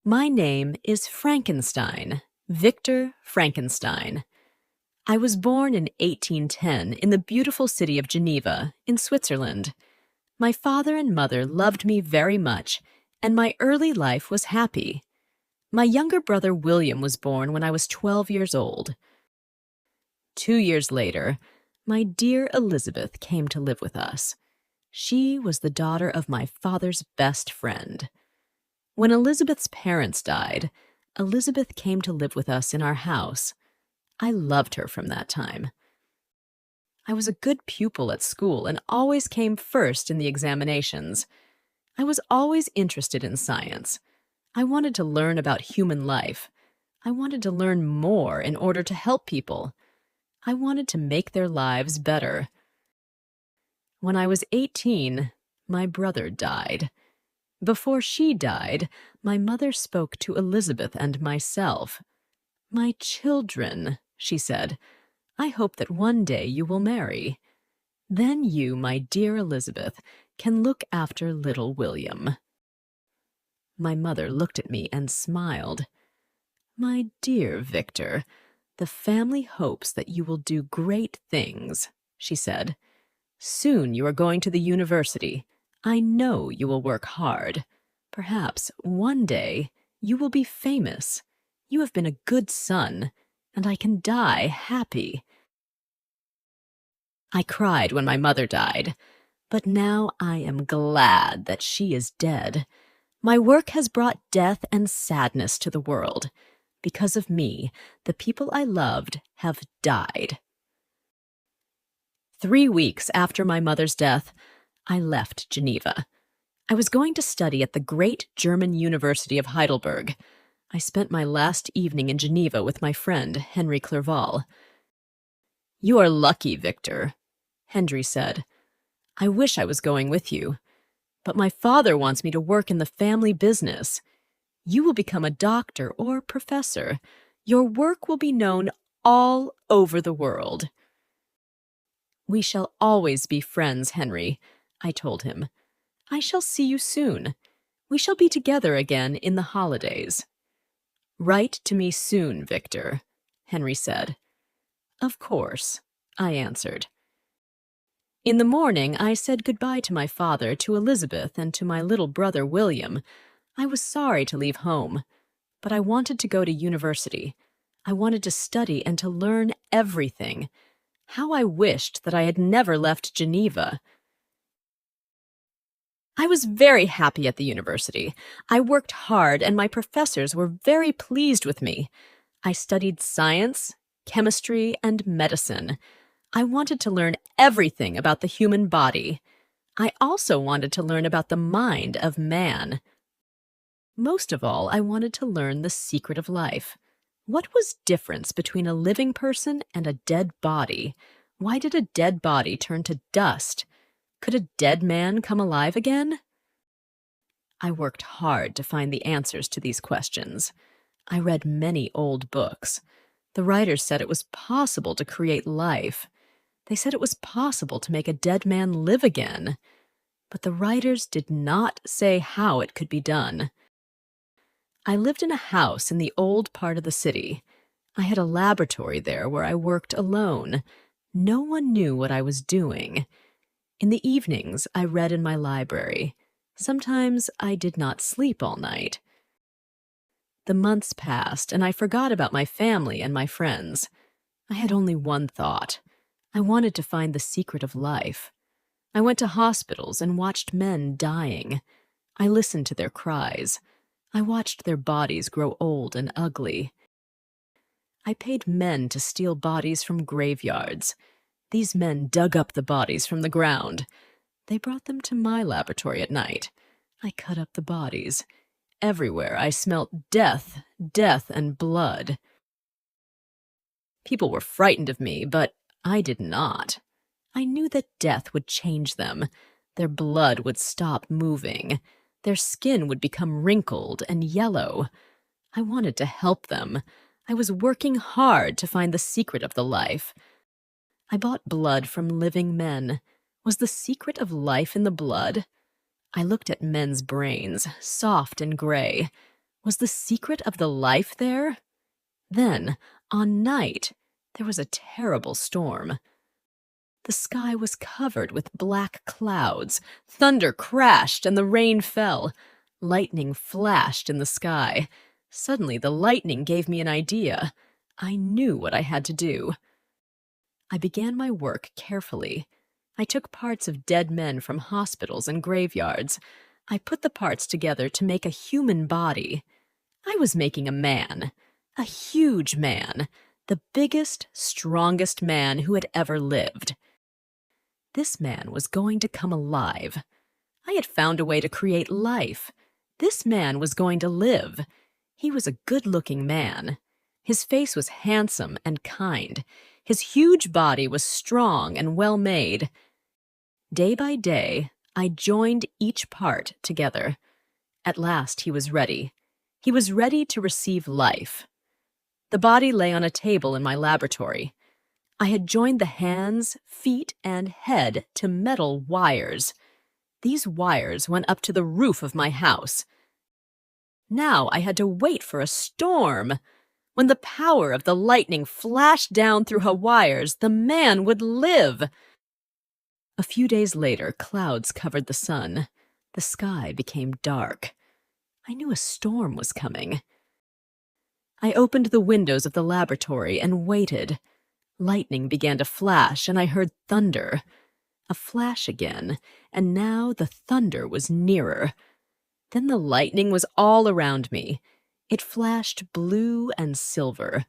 My name is Frankenstein, Victor Frankenstein. I was born in 1810 in the beautiful city of Geneva, in Switzerland. My father and mother loved me very much, and my early life was happy. My younger brother William was born when I was 12 years old. 2 years later, my dear Elizabeth came to live with us. She was the daughter of my father's best friend. When Elizabeth's parents died, Elizabeth came to live with us in our house. I loved her from that time. I was a good pupil at school and always came first in the examinations. I was always interested in science. I wanted to learn about human life. I wanted to learn more in order to help people. I wanted to make their lives better. When I was 18, my brother died. Before she died, my mother spoke to Elizabeth and myself. "My children," she said, "I hope that one day you will marry. Then you, my dear Elizabeth, can look after little William." My mother looked at me and smiled. "My dear Victor, the family hopes that you will do great things," she said. "Soon you are going to the university. I know you will work hard. Perhaps one day you will be famous. You have been a good son, and I can die happy." I cried when my mother died, but now I am glad that she is dead. My work has brought death and sadness to the world. Because of me, the people I loved have died. 3 weeks after my mother's death, I left Geneva. I was going to study at the great German University of Heidelberg. I spent my last evening in Geneva with my friend, Henry Clerval. "You are lucky, Victor," Henry said. "I wish I was going with you. But my father wants me to work in the family business. You will become a doctor or professor. Your work will be known all over the world." "We shall always be friends, Henry," I told him. "I shall see you soon. We shall be together again in the holidays." "Write to me soon, Victor," Henry said. "Of course," I answered. In the morning, I said goodbye to my father, to Elizabeth, and to my little brother William. I was sorry to leave home, but I wanted to go to university. I wanted to study and to learn everything. How I wished that I had never left Geneva. I was very happy at the university. I worked hard, and my professors were very pleased with me. I studied science, chemistry, and medicine. I wanted to learn everything about the human body. I also wanted to learn about the mind of man. Most of all, I wanted to learn the secret of life. What was difference between a living person and a dead body? Why did a dead body turn to dust? Could a dead man come alive again? I worked hard to find the answers to these questions. I read many old books. The writers said it was possible to create life. They said it was possible to make a dead man live again. But the writers did not say how it could be done. I lived in a house in the old part of the city. I had a laboratory there where I worked alone. No one knew what I was doing. In the evenings, I read in my library. Sometimes I did not sleep all night. The months passed, and I forgot about my family and my friends. I had only one thought. I wanted to find the secret of life. I went to hospitals and watched men dying. I listened to their cries. I watched their bodies grow old and ugly. I paid men to steal bodies from graveyards. These men dug up the bodies from the ground. They brought them to my laboratory at night. I cut up the bodies. Everywhere I smelt death, death, and blood. People were frightened of me, but I did not. I knew that death would change them. Their blood would stop moving. Their skin would become wrinkled and yellow. I wanted to help them. I was working hard to find the secret of the life. I bought blood from living men. Was the secret of life in the blood? I looked at men's brains, soft and gray. Was the secret of the life there? Then, on night, there was a terrible storm. The sky was covered with black clouds. Thunder crashed and the rain fell. Lightning flashed in the sky. Suddenly, the lightning gave me an idea. I knew what I had to do. I began my work carefully. I took parts of dead men from hospitals and graveyards. I put the parts together to make a human body. I was making a man, a huge man, the biggest, strongest man who had ever lived. This man was going to come alive. I had found a way to create life. This man was going to live. He was a good-looking man. His face was handsome and kind. His huge body was strong and well-made. Day by day, I joined each part together. At last, he was ready. He was ready to receive life. The body lay on a table in my laboratory. I had joined the hands, feet, and head to metal wires. These wires went up to the roof of my house. Now I had to wait for a storm. When the power of the lightning flashed down through her wires, the man would live. A few days later, clouds covered the sun. The sky became dark. I knew a storm was coming. I opened the windows of the laboratory and waited. Lightning began to flash, and I heard thunder. A flash again, and now the thunder was nearer. Then the lightning was all around me. It flashed blue and silver.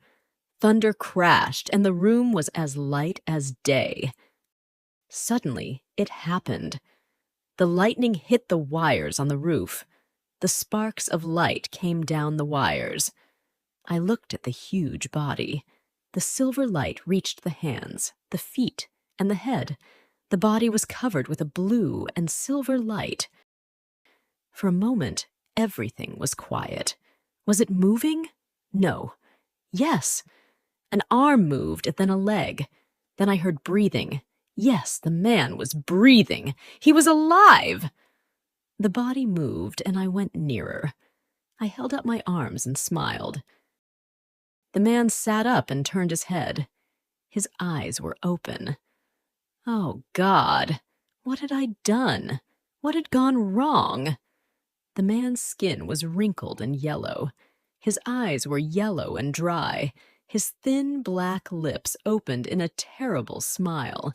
Thunder crashed, and the room was as light as day. Suddenly, it happened. The lightning hit the wires on the roof. The sparks of light came down the wires. I looked at the huge body. The silver light reached the hands, the feet, and the head. The body was covered with a blue and silver light. For a moment, everything was quiet. Was it moving? No. Yes. An arm moved, and then a leg. Then I heard breathing. Yes, the man was breathing. He was alive. The body moved, and I went nearer. I held up my arms and smiled. The man sat up and turned his head. His eyes were open. Oh, God! What had I done? What had gone wrong? The man's skin was wrinkled and yellow. His eyes were yellow and dry. His thin black lips opened in a terrible smile.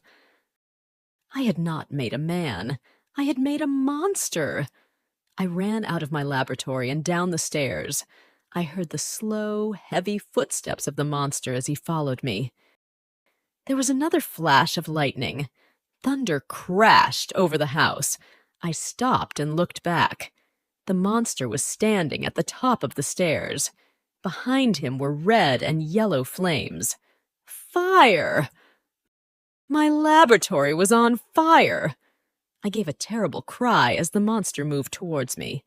I had not made a man. I had made a monster. I ran out of my laboratory and down the stairs. I heard the slow, heavy footsteps of the monster as he followed me. There was another flash of lightning. Thunder crashed over the house. I stopped and looked back. The monster was standing at the top of the stairs. Behind him were red and yellow flames. Fire! My laboratory was on fire. I gave a terrible cry as the monster moved towards me.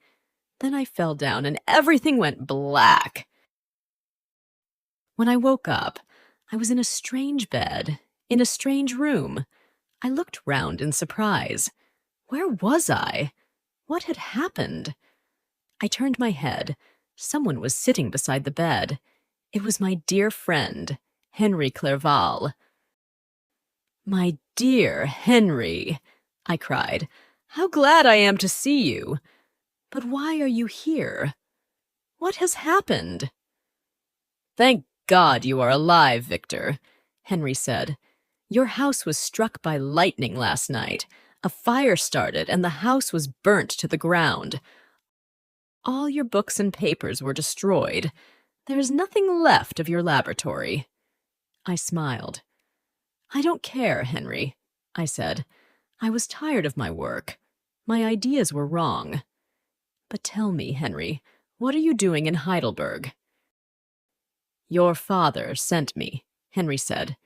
Then I fell down and everything went black. When I woke up, I was in a strange bed, in a strange room. I looked round in surprise. Where was I? What had happened? I turned my head. Someone was sitting beside the bed. It was my dear friend, Henry Clerval. My dear Henry, I cried. How glad I am to see you. But why are you here? What has happened? Thank God you are alive, Victor, Henry said. Your house was struck by lightning last night. A fire started and the house was burnt to the ground. All your books and papers were destroyed. There is nothing left of your laboratory. I smiled. I don't care, Henry, I said. I was tired of my work. My ideas were wrong. But tell me, Henry, what are you doing in Heidelberg? Your father sent me, Henry said.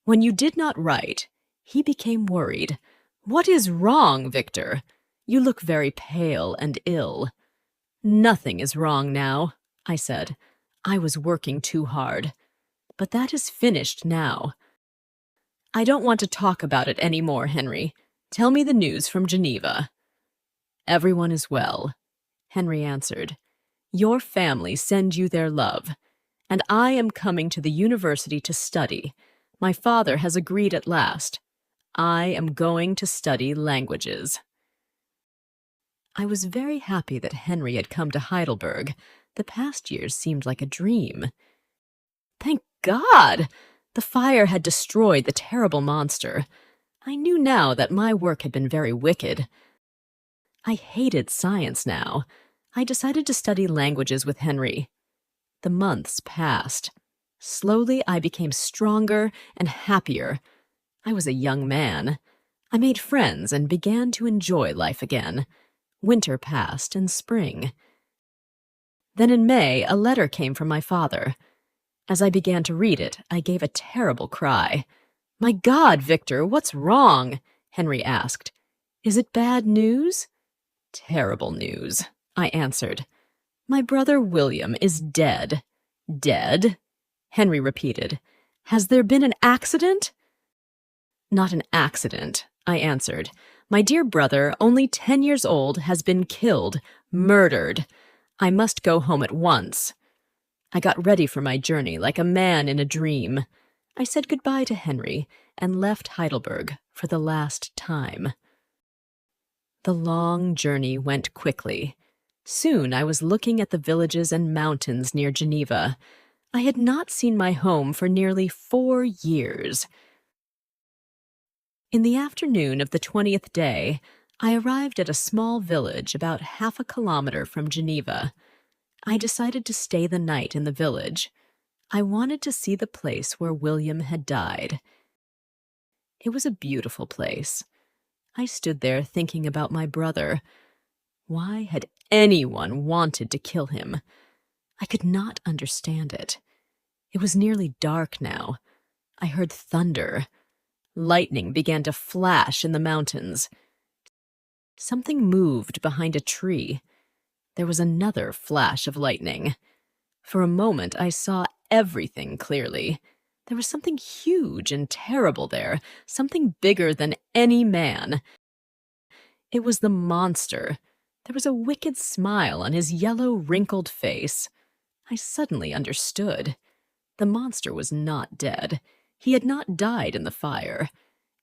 When you did not write, he became worried. What is wrong, Victor? You look very pale and ill. Nothing is wrong now, I said. I was working too hard. But that is finished now. I don't want to talk about it any more, Henry. Tell me the news from Geneva. Everyone is well, Henry answered. Your family send you their love, and I am coming to the university to study. My father has agreed at last. I am going to study languages." I was very happy that Henry had come to Heidelberg. The past years seemed like a dream. Thank God! The fire had destroyed the terrible monster. I knew now that my work had been very wicked. I hated science now. I decided to study languages with Henry. The months passed. Slowly, I became stronger and happier. I was a young man. I made friends and began to enjoy life again. Winter passed and spring. Then in May, a letter came from my father. As I began to read it, I gave a terrible cry. "My God, Victor, what's wrong?" Henry asked. "Is it bad news?" "Terrible news," I answered. "My brother William is dead." "Dead?" Henry repeated. "Has there been an accident?" "Not an accident," I answered. "My dear brother, only 10 years old, has been killed, murdered. I must go home at once." I got ready for my journey like a man in a dream. I said goodbye to Henry and left Heidelberg for the last time. The long journey went quickly. Soon I was looking at the villages and mountains near Geneva. I had not seen my home for nearly 4 years. In the afternoon of the 20th day, I arrived at a small village about half a kilometer from Geneva. I decided to stay the night in the village. I wanted to see the place where William had died. It was a beautiful place. I stood there thinking about my brother. Why had anyone wanted to kill him? I could not understand it. It was nearly dark now. I heard thunder. Lightning began to flash in the mountains. Something moved behind a tree. There was another flash of lightning. For a moment, I saw everything clearly. There was something huge and terrible there, something bigger than any man. It was the monster. There was a wicked smile on his yellow, wrinkled face. I suddenly understood. The monster was not dead. He had not died in the fire.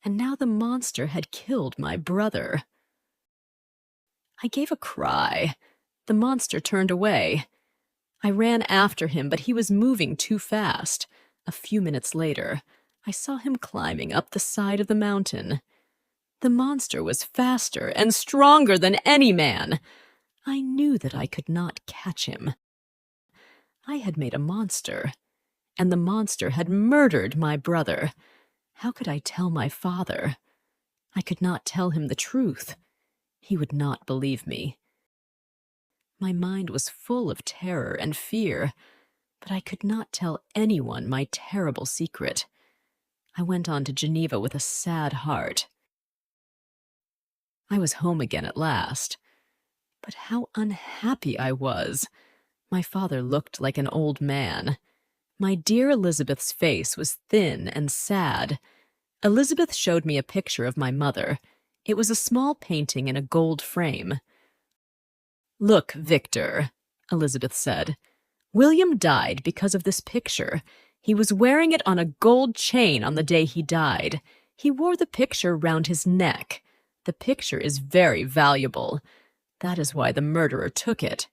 And now the monster had killed my brother. I gave a cry. The monster turned away. I ran after him, but he was moving too fast. A few minutes later, I saw him climbing up the side of the mountain. The monster was faster and stronger than any man. I knew that I could not catch him. I had made a monster, and the monster had murdered my brother. How could I tell my father? I could not tell him the truth. He would not believe me. My mind was full of terror and fear, but I could not tell anyone my terrible secret. I went on to Geneva with a sad heart. I was home again at last. But how unhappy I was! My father looked like an old man. My dear Elizabeth's face was thin and sad. Elizabeth showed me a picture of my mother. It was a small painting in a gold frame. "Look, Victor," Elizabeth said. "William died because of this picture. He was wearing it on a gold chain on the day he died. He wore the picture round his neck. The picture is very valuable. That is why the murderer took it.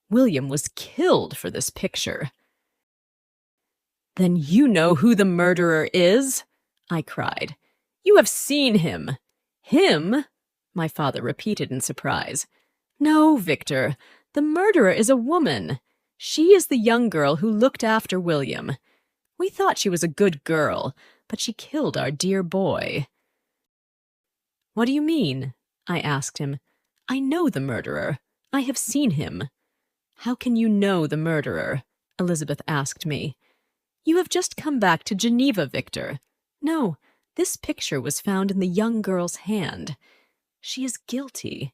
William was killed for this picture." "Then you know who the murderer is?" I cried. "You have seen him." "Him?" my father repeated in surprise. "No, Victor, the murderer is a woman. She is the young girl who looked after William. We thought she was a good girl, but she killed our dear boy." "What do you mean?" I asked him. "I know the murderer. I have seen him." "How can you know the murderer?" Elizabeth asked me. "You have just come back to Geneva, Victor. No, this picture was found in the young girl's hand. She is guilty.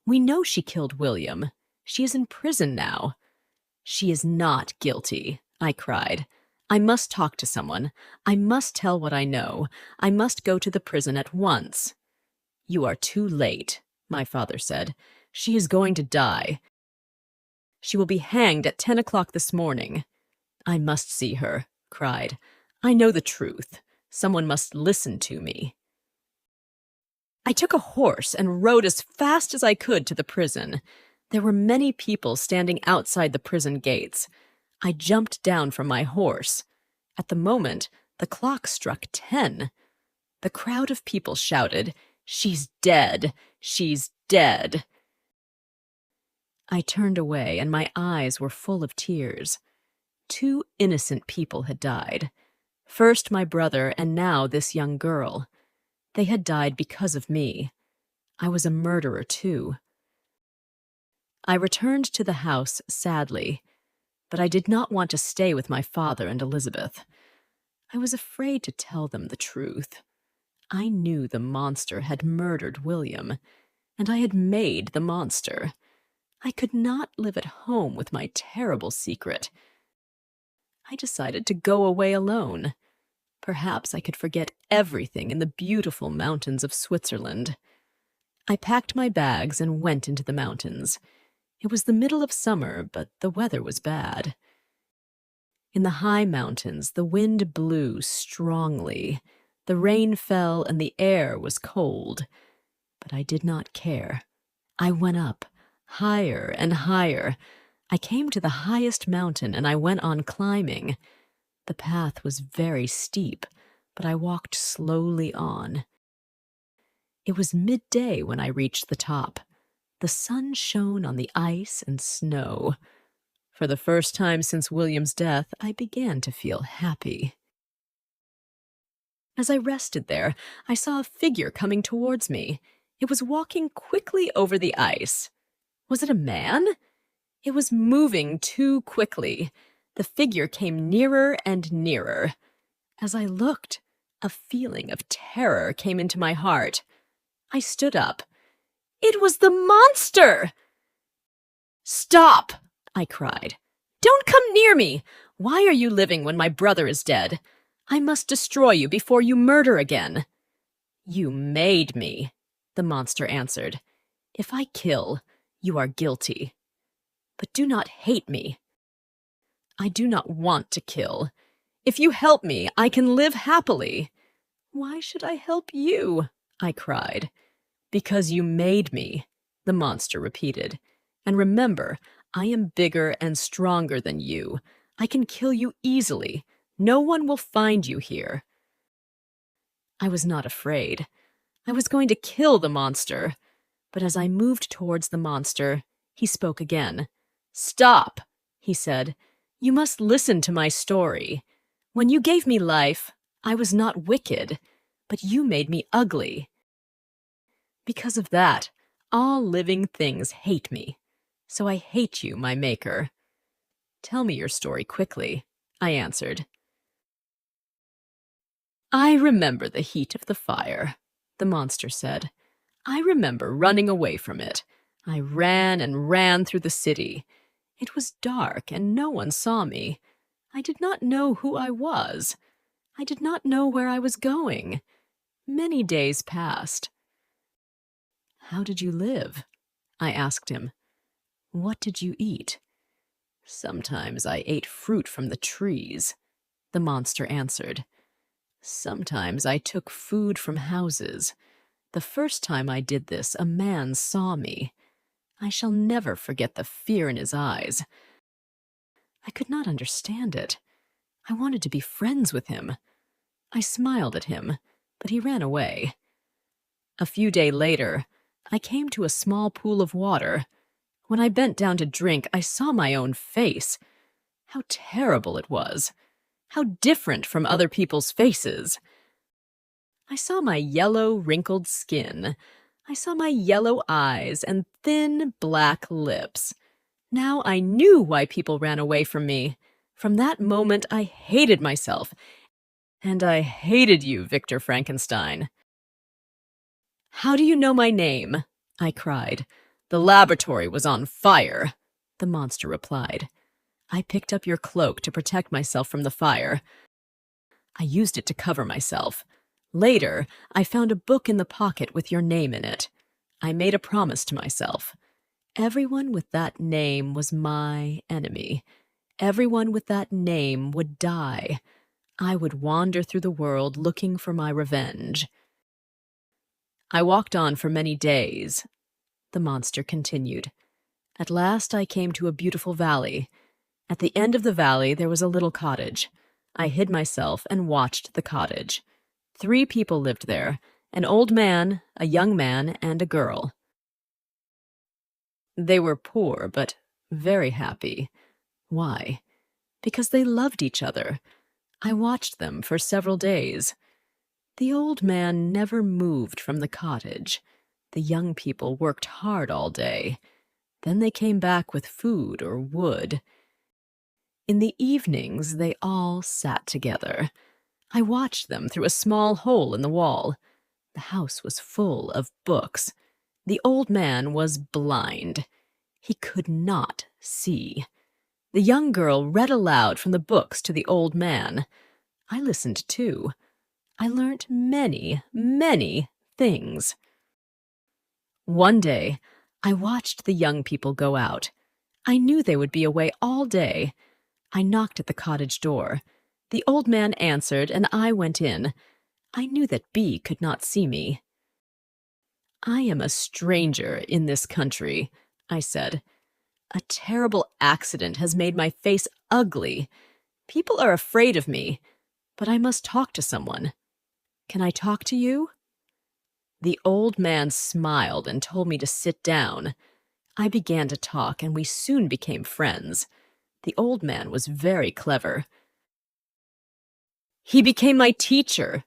We know she killed William. She is in prison now." "She is not guilty," I cried. "I must talk to someone. I must tell what I know. I must go to the prison at once." "You are too late," my father said. "She is going to die. She will be hanged at 10 o'clock this morning." "I must see her," cried. "I know the truth. Someone must listen to me." I took a horse and rode as fast as I could to the prison. There were many people standing outside the prison gates. I jumped down from my horse. At the moment, the clock struck 10. The crowd of people shouted, "She's dead! She's dead!" I turned away, and my eyes were full of tears. 2 innocent people had died. First my brother, and now this young girl. They had died because of me. I was a murderer, too. I returned to the house sadly, but I did not want to stay with my father and Elizabeth. I was afraid to tell them the truth. I knew the monster had murdered William, and I had made the monster. I could not live at home with my terrible secret. I decided to go away alone. Perhaps I could forget everything in the beautiful mountains of Switzerland. I packed my bags and went into the mountains. It was the middle of summer, but the weather was bad. In the high mountains, the wind blew strongly. The rain fell and the air was cold. But I did not care. I went up, higher and higher. I came to the highest mountain and I went on climbing. The path was very steep, but I walked slowly on. It was midday when I reached the top. The sun shone on the ice and snow. For the first time since William's death, I began to feel happy. As I rested there, I saw a figure coming towards me. It was walking quickly over the ice. Was it a man? It was moving too quickly. The figure came nearer and nearer. As I looked, a feeling of terror came into my heart. I stood up. It was the monster! "Stop!" I cried. "Don't come near me! Why are you living when my brother is dead? I must destroy you before you murder again." "You made me," the monster answered. "If I kill, you are guilty. But do not hate me. I do not want to kill. If you help me, I can live happily." "Why should I help you?" I cried. "Because you made me," the monster repeated. "And remember, I am bigger and stronger than you. I can kill you easily. No one will find you here." I was not afraid. I was going to kill the monster. But as I moved towards the monster, he spoke again. "Stop," he said. "You must listen to my story. When you gave me life, I was not wicked, but you made me ugly. Because of that, all living things hate me. So I hate you, my maker." "Tell me your story quickly," I answered. "I remember the heat of the fire," the monster said. "I remember running away from it. I ran and ran through the city. It was dark and no one saw me. I did not know who I was. I did not know where I was going. Many days passed." "How did you live?" I asked him. "What did you eat?" "Sometimes I ate fruit from the trees," the monster answered. "Sometimes I took food from houses. The first time I did this, a man saw me. I shall never forget the fear in his eyes. I could not understand it. I wanted to be friends with him. I smiled at him, but he ran away. A few days later, I came to a small pool of water. When I bent down to drink, I saw my own face. How terrible it was! How different from other people's faces! I saw my yellow, wrinkled skin. I saw my yellow eyes and thin, black lips. Now I knew why people ran away from me. From that moment, I hated myself. And I hated you, Victor Frankenstein. "How do you know my name?" I cried. "The laboratory was on fire," the monster replied. "I picked up your cloak to protect myself from the fire. I used it to cover myself. Later, I found a book in the pocket with your name in it. I made a promise to myself. Everyone with that name was my enemy. Everyone with that name would die. I would wander through the world looking for my revenge. I walked on for many days. The monster continued. At last I came to a beautiful valley. At the end of the valley there was a little cottage. I hid myself and watched the cottage. 3 people lived there, an old man, a young man, and a girl. They were poor, but very happy. Why? Because they loved each other. I watched them for several days. The old man never moved from the cottage. The young people worked hard all day. Then they came back with food or wood. In the evenings, they all sat together. I watched them through a small hole in the wall. The house was full of books. The old man was blind. He could not see. The young girl read aloud from the books to the old man. I listened too. I learnt many, many things. One day, I watched the young people go out. I knew they would be away all day. I knocked at the cottage door. The old man answered, and I went in. I knew that B could not see me. "I am a stranger in this country," I said. "A terrible accident has made my face ugly. People are afraid of me, but I must talk to someone. Can I talk to you?" The old man smiled and told me to sit down. I began to talk, and we soon became friends. The old man was very clever. "He became my teacher,"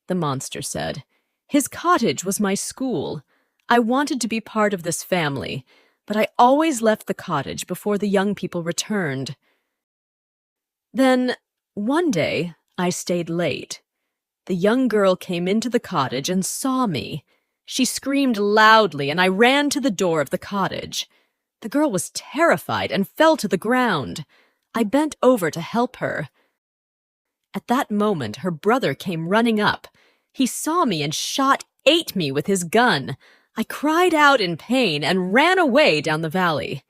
the monster said. "His cottage was my school. I wanted to be part of this family, but I always left the cottage before the young people returned. Then, one day, I stayed late. The young girl came into the cottage and saw me. She screamed loudly, and I ran to the door of the cottage. The girl was terrified and fell to the ground. I bent over to help her. At that moment, her brother came running up. He saw me and ate me with his gun. I cried out in pain and ran away down the valley.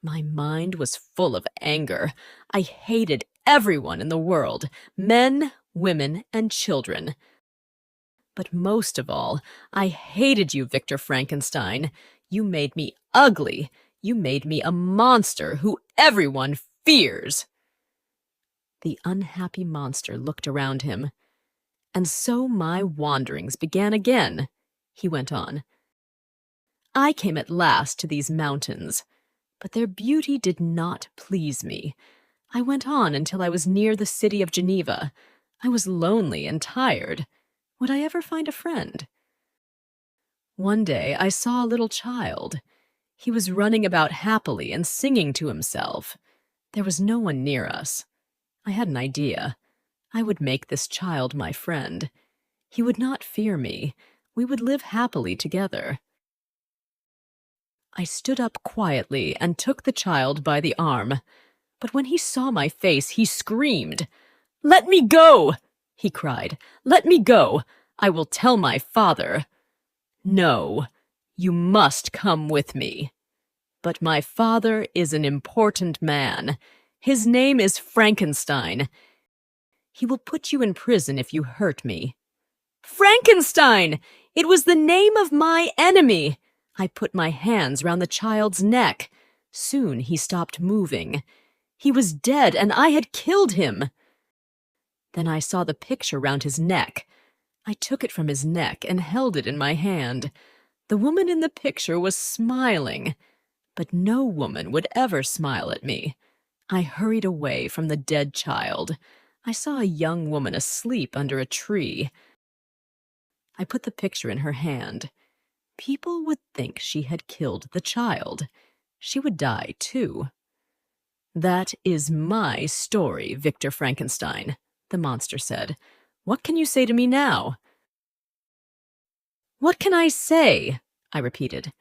My mind was full of anger. I hated everyone in the world, men, women, and children. But most of all, I hated you, Victor Frankenstein. You made me ugly. You made me a monster who everyone fears." The unhappy monster looked around him. "And so my wanderings began again," he went on. "I came at last to these mountains, but their beauty did not please me. I went on until I was near the city of Geneva. I was lonely and tired. Would I ever find a friend? One day I saw a little child. He was running about happily and singing to himself. There was no one near us. I had an idea. I would make this child my friend. He would not fear me. We would live happily together." I stood up quietly and took the child by the arm. But when he saw my face, he screamed. "Let me go!" he cried. "Let me go! I will tell my father." "No, you must come with me." "But my father is an important man. His name is Frankenstein. He will put you in prison if you hurt me." "Frankenstein! It was the name of my enemy!" I put my hands round the child's neck. Soon he stopped moving. He was dead, and I had killed him. Then I saw the picture round his neck. I took it from his neck and held it in my hand. The woman in the picture was smiling, but no woman would ever smile at me. I hurried away from the dead child. I saw a young woman asleep under a tree. I put the picture in her hand. People would think she had killed the child. She would die, too. "That is my story, Victor Frankenstein," the monster said. "What can you say to me now?" "What can I say?" I repeated.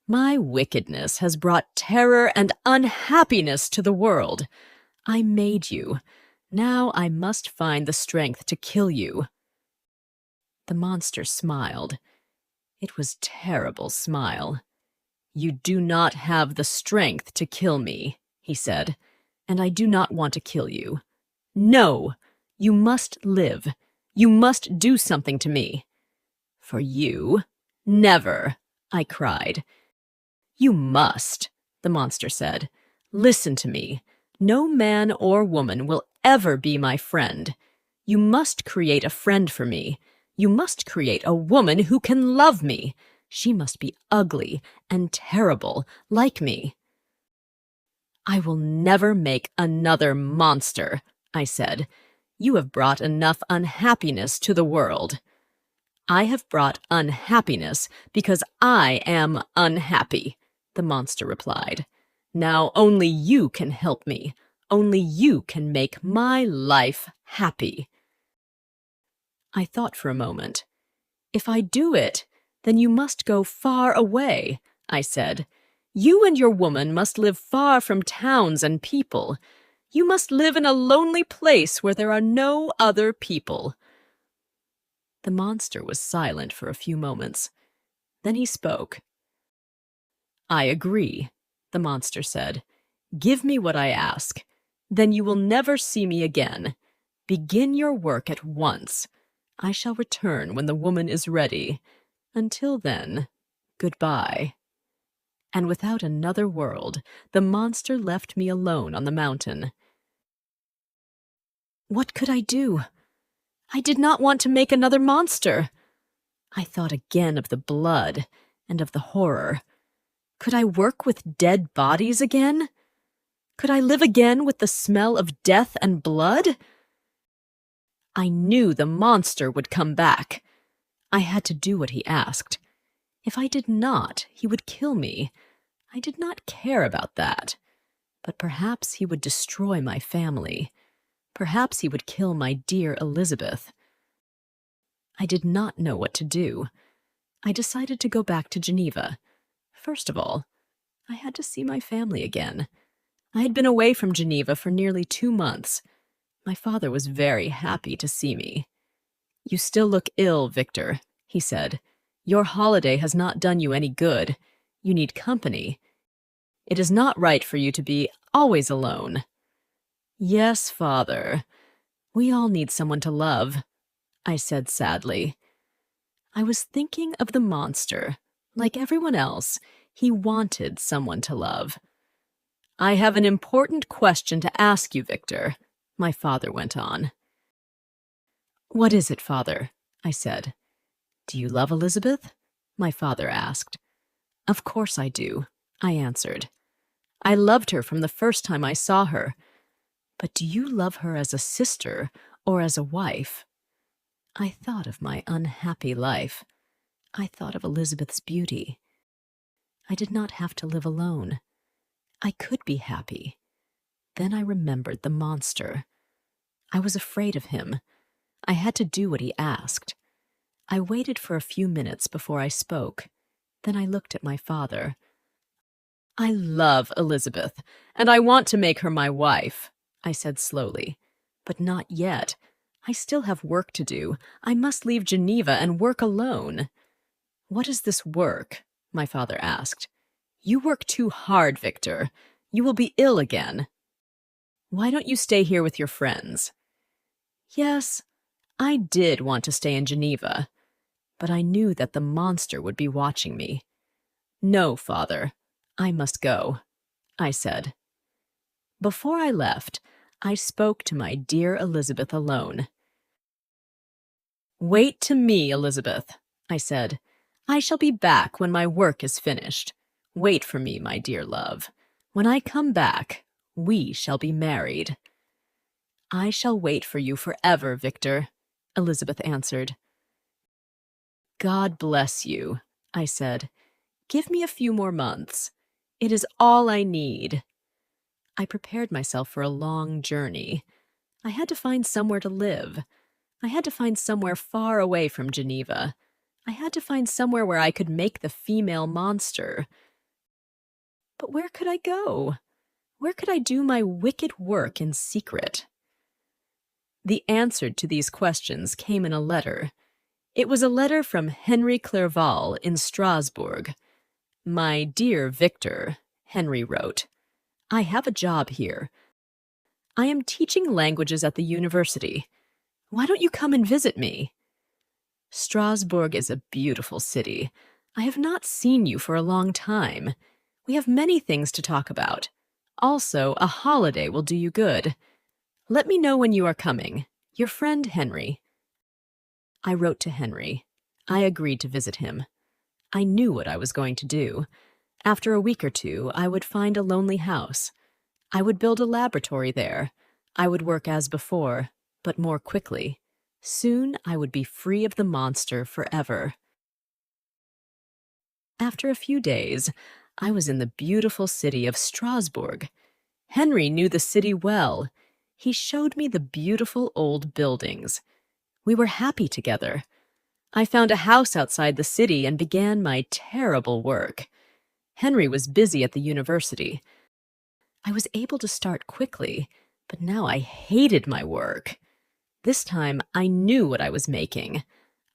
"My wickedness has brought terror and unhappiness to the world. I made you. Now I must find the strength to kill you." The monster smiled. It was a terrible smile. "You do not have the strength to kill me," he said, "and I do not want to kill you. No! You must live. You must do something to me." "For you? Never!" I cried. "You must," the monster said. "Listen to me. No man or woman will ever be my friend. You must create a friend for me. You must create a woman who can love me. She must be ugly and terrible, like me." "I will never make another monster," I said. "You have brought enough unhappiness to the world." "I have brought unhappiness because I am unhappy," the monster replied. "Now only you can help me. Only you can make my life happy." I thought for a moment. "If I do it, then you must go far away," I said. "You and your woman must live far from towns and people. You must live in a lonely place where there are no other people." The monster was silent for a few moments. Then he spoke. "I agree," the monster said. "Give me what I ask. Then you will never see me again. Begin your work at once. I shall return when the woman is ready. Until then, goodbye." And without another word, the monster left me alone on the mountain. What could I do? I did not want to make another monster. I thought again of the blood and of the horror. Could I work with dead bodies again? Could I live again with the smell of death and blood? I knew the monster would come back. I had to do what he asked. If I did not, he would kill me. I did not care about that. But perhaps he would destroy my family. Perhaps he would kill my dear Elizabeth. I did not know what to do. I decided to go back to Geneva. First of all, I had to see my family again. I had been away from Geneva for nearly 2 months. My father was very happy to see me. "You still look ill, Victor," he said. "Your holiday has not done you any good. You need company. It is not right for you to be always alone." "Yes, father. We all need someone to love," I said sadly. I was thinking of the monster. Like everyone else, he wanted someone to love. "I have an important question to ask you, Victor," my father went on. "What is it, father?" I said. "Do you love Elizabeth?" my father asked. "Of course I do," I answered. "I loved her from the first time I saw her. But do you love her as a sister or as a wife?" I thought of my unhappy life. I thought of Elizabeth's beauty. I did not have to live alone. I could be happy. Then I remembered the monster. I was afraid of him. I had to do what he asked. I waited for a few minutes before I spoke. Then I looked at my father. "I love Elizabeth, and I want to make her my wife," I said slowly. "But not yet. I still have work to do. I must leave Geneva and work alone." "What is this work?" my father asked. "You work too hard, Victor. You will be ill again. Why don't you stay here with your friends?" Yes, I did want to stay in Geneva, but I knew that the monster would be watching me. "No, father, I must go," I said. Before I left, I spoke to my dear Elizabeth alone. "Wait to me, Elizabeth," I said. "I shall be back when my work is finished. Wait for me, my dear love. When I come back, we shall be married." "I shall wait for you forever, Victor," Elizabeth answered. "God bless you," I said. "Give me a few more months. It is all I need." I prepared myself for a long journey. I had to find somewhere to live. I had to find somewhere far away from Geneva. I had to find somewhere where I could make the female monster. But where could I go? Where could I do my wicked work in secret? The answer to these questions came in a letter. It was a letter from Henry Clerval in Strasbourg. My dear Victor, Henry wrote, I have a job here. I am teaching languages at the university. Why don't you come and visit me? Strasbourg is a beautiful city. I have not seen you for a long time. We have many things to talk about. Also, a holiday will do you good. Let me know when you are coming. Your friend Henry. I wrote to Henry. I agreed to visit him. I knew what I was going to do. After a week or two, I would find a lonely house. I would build a laboratory there. I would work as before, but more quickly. Soon I would be free of the monster forever. After a few days, I was in the beautiful city of Strasbourg. Henry knew the city well. He showed me the beautiful old buildings. We were happy together. I found a house outside the city and began my terrible work. Henry was busy at the university. I was able to start quickly, but now I hated my work. This time, I knew what I was making.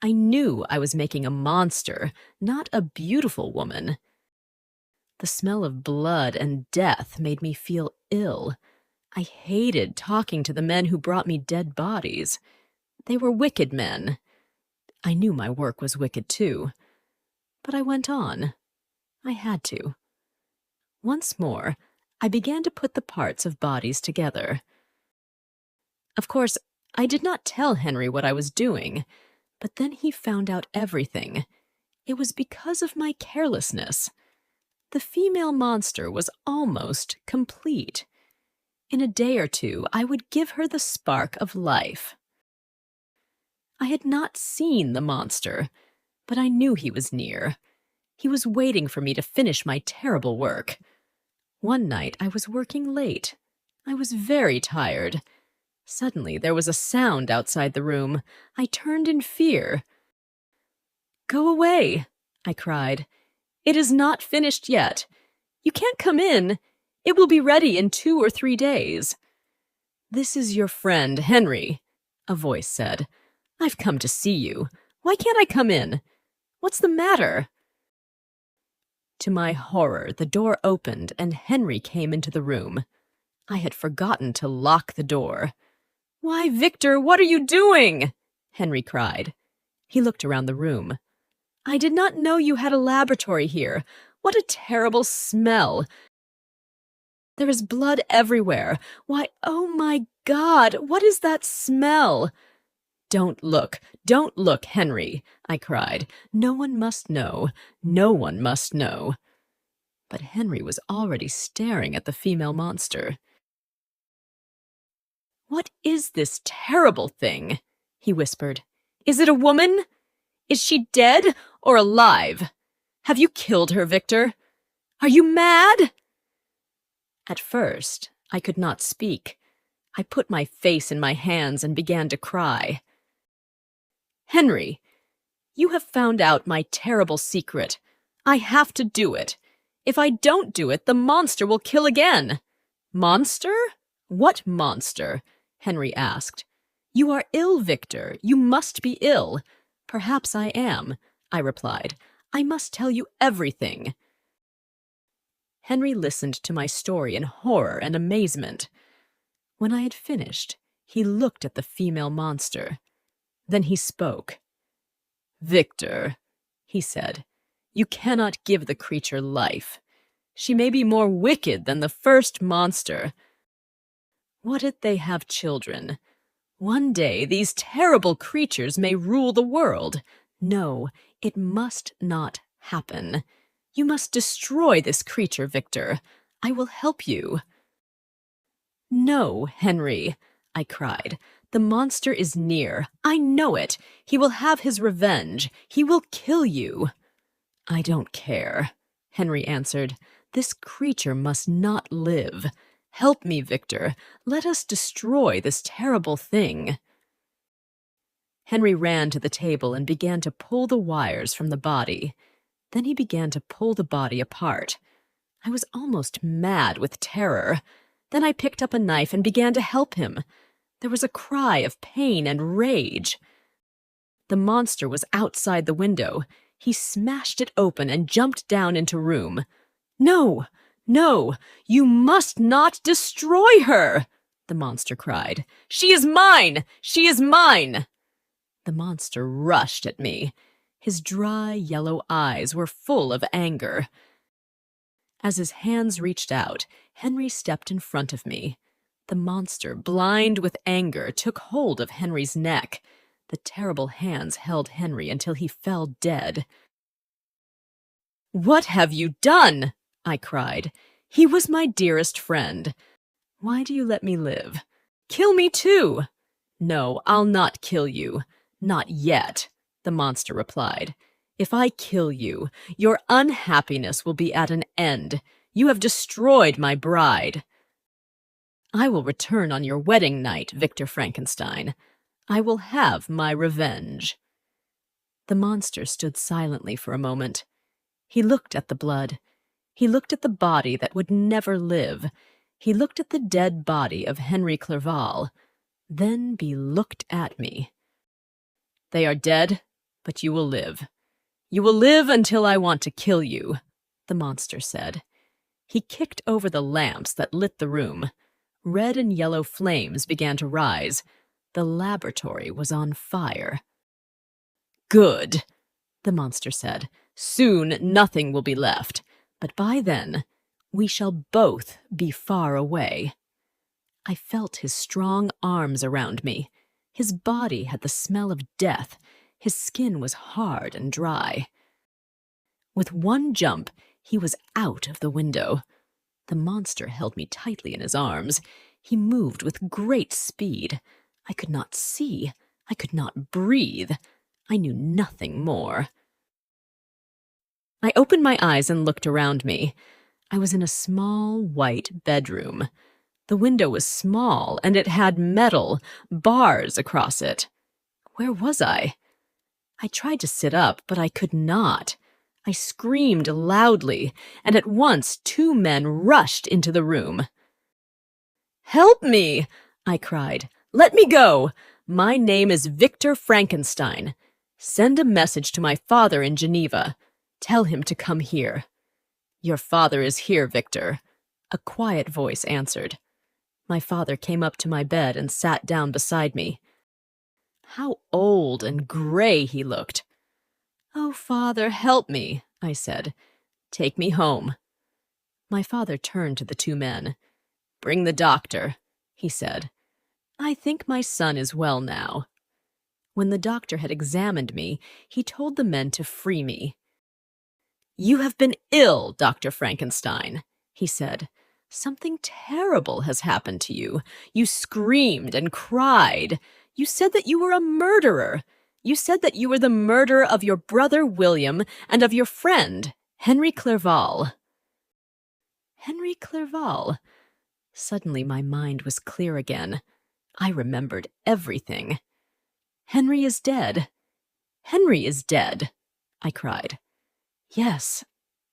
I knew I was making a monster, not a beautiful woman. The smell of blood and death made me feel ill. I hated talking to the men who brought me dead bodies. They were wicked men. I knew my work was wicked too. But I went on. I had to. Once more, I began to put the parts of bodies together. Of course, I did not tell Henry what I was doing, but then he found out everything. It was because of my carelessness. The female monster was almost complete. In a day or two, I would give her the spark of life. I had not seen the monster, but I knew he was near. He was waiting for me to finish my terrible work. One night, I was working late. I was very tired. Suddenly, there was a sound outside the room. I turned in fear. "Go away," I cried. "It is not finished yet. You can't come in. It will be ready in 2 or 3 days." "This is your friend, Henry," a voice said. "I've come to see you. Why can't I come in? What's the matter?" To my horror, the door opened and Henry came into the room. I had forgotten to lock the door. "Why, Victor, what are you doing?" Henry cried. He looked around the room. "I did not know you had a laboratory here. What a terrible smell! There is blood everywhere. Why, oh my God, what is that smell?" Don't look, Henry," I cried. "No one must know. No one must know." But Henry was already staring at the female monster. "What is this terrible thing?" he whispered. "Is it a woman? Is she dead or alive? Have you killed her, Victor? Are you mad?" At first, I could not speak. I put my face in my hands and began to cry. "Henry, you have found out my terrible secret. I have to do it. If I don't do it, the monster will kill again." "Monster? What monster?" Henry asked. "You are ill, Victor. You must be ill." "Perhaps I am," I replied. "I must tell you everything." Henry listened to my story in horror and amazement. When I had finished, he looked at the female monster. Then he spoke. "Victor," he said, "you cannot give the creature life. She may be more wicked than the first monster. What if they have children? One day these terrible creatures may rule the world. No, it must not happen. You must destroy this creature, Victor. I will help you." "No, Henry," I cried. "The monster is near. I know it. He will have his revenge. He will kill you." "I don't care," Henry answered. "This creature must not live. Help me, Victor. Let us destroy this terrible thing." Henry ran to the table and began to pull the wires from the body. Then he began to pull the body apart. I was almost mad with terror. Then I picked up a knife and began to help him. There was a cry of pain and rage. The monster was outside the window. He smashed it open and jumped down into room. "No, no, you must not destroy her!" the monster cried. "She is mine! She is mine!" The monster rushed at me. His dry, yellow eyes were full of anger. As his hands reached out, Henry stepped in front of me. The monster, blind with anger, took hold of Henry's neck. The terrible hands held Henry until he fell dead. "What have you done?" I cried. "He was my dearest friend. Why do you let me live? Kill me too!" "No, I'll not kill you. Not yet," the monster replied. "If I kill you, your unhappiness will be at an end. You have destroyed my bride. I will return on your wedding night, Victor Frankenstein. I will have my revenge." The monster stood silently for a moment. He looked at the blood. He looked at the body that would never live. He looked at the dead body of Henry Clerval. Then he looked at me. "They are dead, but you will live. You will live until I want to kill you," the monster said. He kicked over the lamps that lit the room. Red and yellow flames began to rise. The laboratory was on fire. "Good," the monster said. "Soon nothing will be left, but by then we shall both be far away." I felt his strong arms around me. His body had the smell of death. His skin was hard and dry. With one jump, he was out of the window. The monster held me tightly in his arms. He moved with great speed. I could not see. I could not breathe. I knew nothing more. I opened my eyes and looked around me. I was in a small, white bedroom. The window was small, and it had metal bars across it. Where was I? I tried to sit up, but I could not. I screamed loudly, and at once 2 men rushed into the room. "Help me!" I cried. "Let me go! My name is Victor Frankenstein. Send a message to my father in Geneva. Tell him to come here." "Your father is here, Victor," a quiet voice answered. My father came up to my bed and sat down beside me. How old and gray he looked. "Oh, Father, help me," I said. "Take me home." My father turned to the 2 men. "Bring the doctor," he said. "I think my son is well now." When the doctor had examined me, he told the men to free me. "You have been ill, Dr. Frankenstein," he said. "Something terrible has happened to you. You screamed and cried. You said that you were a murderer. You said that you were the murderer of your brother William and of your friend, Henry Clerval." Henry Clerval. Suddenly my mind was clear again. I remembered everything. "Henry is dead. Henry is dead," I cried. "Yes,"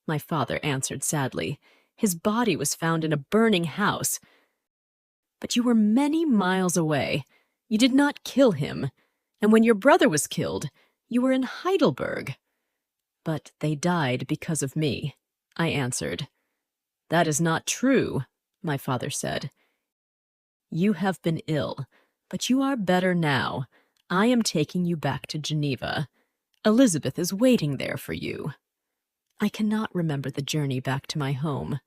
my father answered sadly. "His body was found in a burning house. But you were many miles away. You did not kill him. And when your brother was killed, you were in Heidelberg." "But they died because of me," I answered. "That is not true," my father said. "You have been ill, but you are better now. I am taking you back to Geneva. Elizabeth is waiting there for you." I cannot remember the journey back to my home.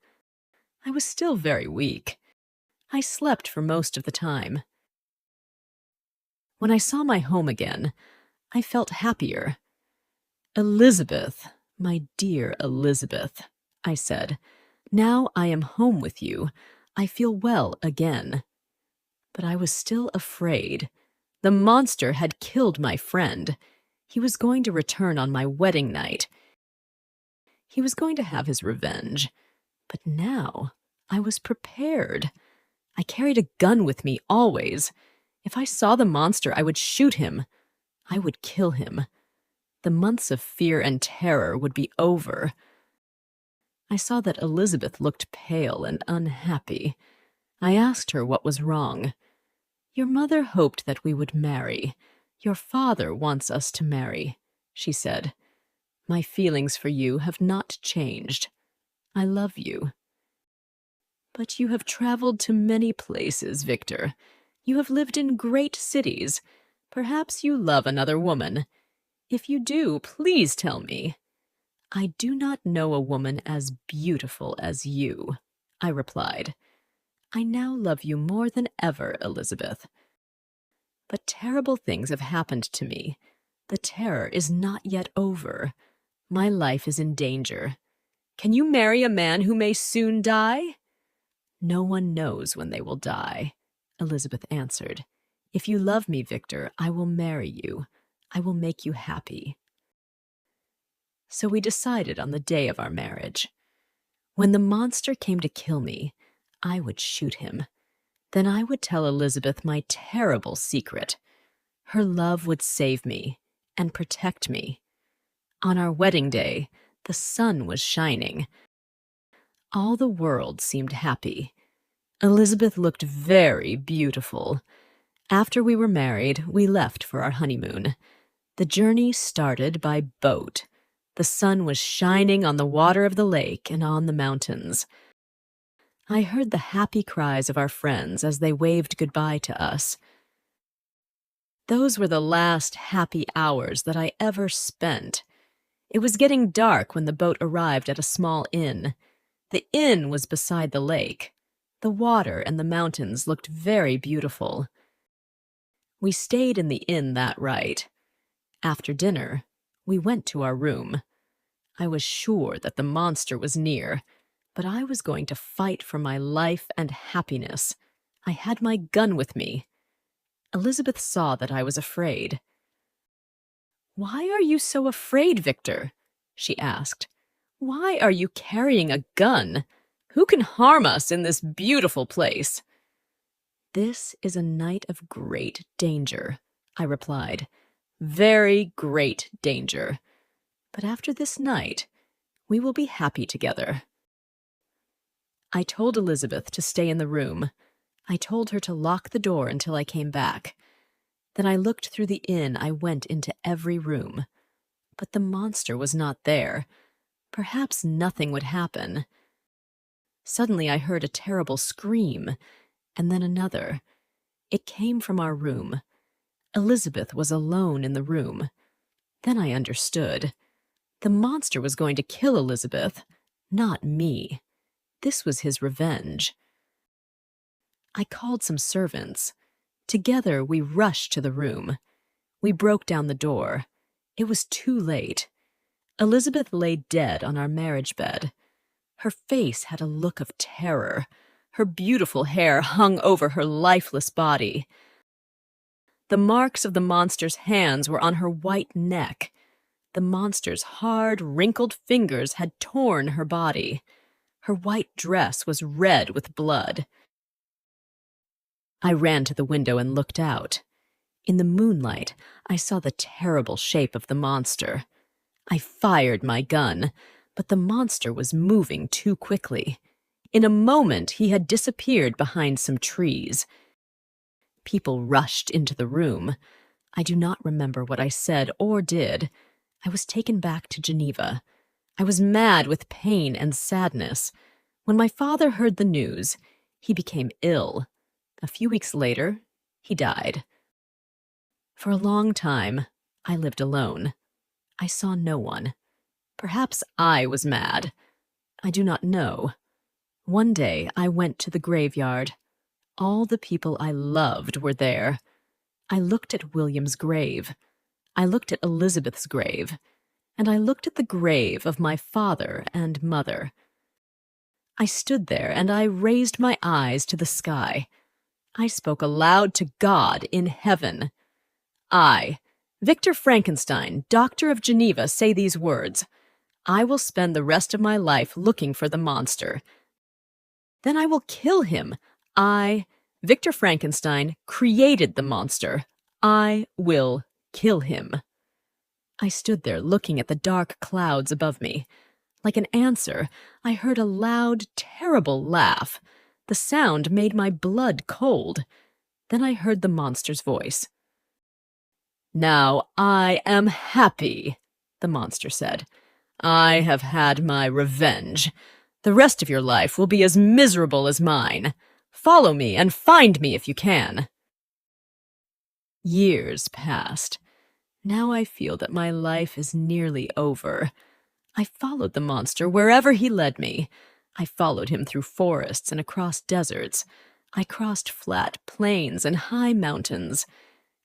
I was still very weak. I slept for most of the time. When I saw my home again, I felt happier. "Elizabeth, my dear Elizabeth," I said, "now I am home with you. I feel well again." But I was still afraid. The monster had killed my friend. He was going to return on my wedding night. He was going to have his revenge. But now I was prepared. I carried a gun with me always. If I saw the monster, I would shoot him. I would kill him. The months of fear and terror would be over. I saw that Elizabeth looked pale and unhappy. I asked her what was wrong. "Your mother hoped that we would marry. Your father wants us to marry," she said. My feelings for you have not changed. I love you. But you have traveled to many places, Victor. You have lived in great cities. Perhaps you love another woman. If you do, please tell me. I do not know a woman as beautiful as you, I replied. I now love you more than ever, Elizabeth. But terrible things have happened to me. The terror is not yet over. My life is in danger. Can you marry a man who may soon die? No one knows when they will die, Elizabeth answered. If you love me, Victor, I will marry you. I will make you happy. So we decided on the day of our marriage. When the monster came to kill me, I would shoot him. Then I would tell Elizabeth my terrible secret. Her love would save me and protect me. On our wedding day, the sun was shining. All the world seemed happy. Elizabeth looked very beautiful. After we were married, we left for our honeymoon. The journey started by boat. The sun was shining on the water of the lake and on the mountains. I heard the happy cries of our friends as they waved goodbye to us. Those were the last happy hours that I ever spent. It was getting dark when the boat arrived at a small inn. The inn was beside the lake. The water and the mountains looked very beautiful. We stayed in the inn that night. After dinner, we went to our room. I was sure that the monster was near, but I was going to fight for my life and happiness. I had my gun with me. Elizabeth saw that I was afraid. "Why are you so afraid, Victor?" she asked. "Why are you carrying a gun? Who can harm us in this beautiful place?" "This is a night of great danger," I replied. "Very great danger. But after this night, we will be happy together." I told Elizabeth to stay in the room. I told her to lock the door until I came back. Then I looked through the inn. I went into every room. But the monster was not there. Perhaps nothing would happen. Suddenly I heard a terrible scream, and then another. It came from our room. Elizabeth was alone in the room. Then I understood. The monster was going to kill Elizabeth, not me. This was his revenge. I called some servants. Together we rushed to the room. We broke down the door. It was too late. Elizabeth lay dead on our marriage bed. Her face had a look of terror. Her beautiful hair hung over her lifeless body. The marks of the monster's hands were on her white neck. The monster's hard, wrinkled fingers had torn her body. Her white dress was red with blood. I ran to the window and looked out. In the moonlight, I saw the terrible shape of the monster. I fired my gun, but the monster was moving too quickly. In a moment, he had disappeared behind some trees. People rushed into the room. I do not remember what I said or did. I was taken back to Geneva. I was mad with pain and sadness. When my father heard the news, he became ill. A few weeks later, he died. For a long time, I lived alone. I saw no one. Perhaps I was mad. I do not know. One day, I went to the graveyard. All the people I loved were there. I looked at William's grave. I looked at Elizabeth's grave. And I looked at the grave of my father and mother. I stood there and I raised my eyes to the sky. I spoke aloud to God in heaven. I, Victor Frankenstein, Doctor of Geneva, say these words. I will spend the rest of my life looking for the monster. Then I will kill him. I, Victor Frankenstein, created the monster. I will kill him. I stood there looking at the dark clouds above me. Like an answer, I heard a loud, terrible laugh. The sound made my blood cold. Then I heard the monster's voice. Now I am happy, the monster said. "I have had my revenge. The rest of your life will be as miserable as mine. Follow me and find me if you can." Years passed. Now I feel that my life is nearly over. I followed the monster wherever he led me. I followed him through forests and across deserts. I crossed flat plains and high mountains.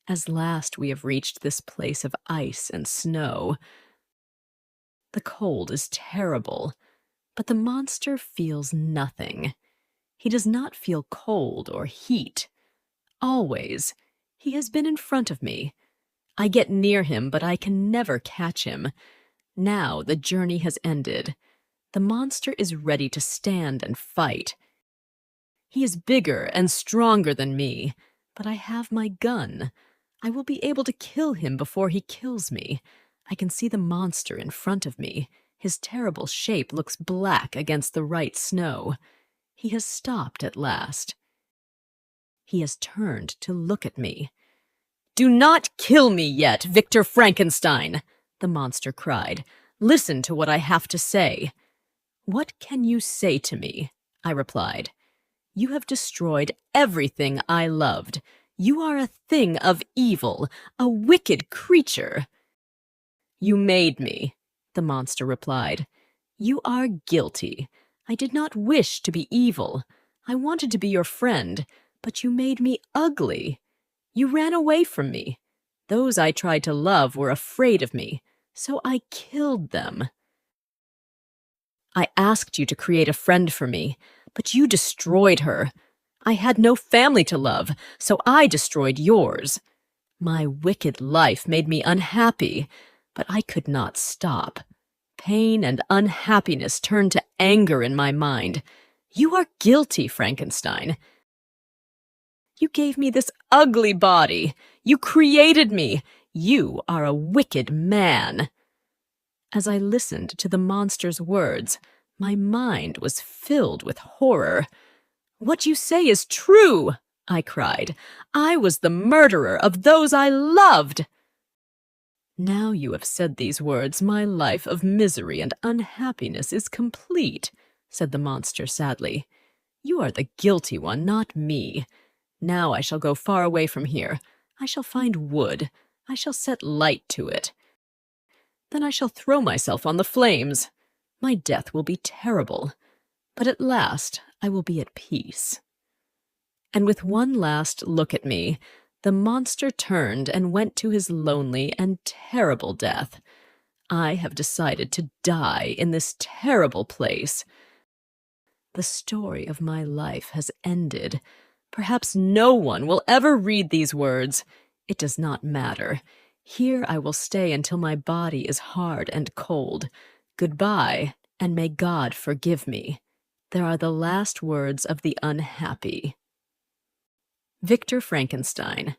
At last we have reached this place of ice and snow. The cold is terrible, but the monster feels nothing. He does not feel cold or heat. Always, he has been in front of me. I get near him, but I can never catch him. Now the journey has ended. The monster is ready to stand and fight. He is bigger and stronger than me, but I have my gun. I will be able to kill him before he kills me. I can see the monster in front of me. His terrible shape looks black against the white snow. He has stopped at last. He has turned to look at me. "Do not kill me yet, Victor Frankenstein!" the monster cried. "Listen to what I have to say." "What can you say to me?" I replied. "You have destroyed everything I loved. You are a thing of evil, a wicked creature." "You made me," the monster replied. "You are guilty. I did not wish to be evil. I wanted to be your friend, but you made me ugly. You ran away from me. Those I tried to love were afraid of me, so I killed them. I asked you to create a friend for me, but you destroyed her. I had no family to love, so I destroyed yours. My wicked life made me unhappy, but I could not stop. Pain and unhappiness turned to anger in my mind. You are guilty, Frankenstein. You gave me this ugly body. You created me. You are a wicked man." As I listened to the monster's words, my mind was filled with horror. "What you say is true," I cried. "I was the murderer of those I loved." "Now you have said these words, my life of misery and unhappiness is complete," said the monster sadly. "You are the guilty one, not me. Now I shall go far away from here. I shall find wood. I shall set light to it. Then I shall throw myself on the flames. My death will be terrible, but at last I will be at peace." And with one last look at me, the monster turned and went to his lonely and terrible death. I have decided to die in this terrible place. The story of my life has ended. Perhaps no one will ever read these words. It does not matter. Here I will stay until my body is hard and cold. Goodbye, and may God forgive me. There are the last words of the unhappy. Victor Frankenstein.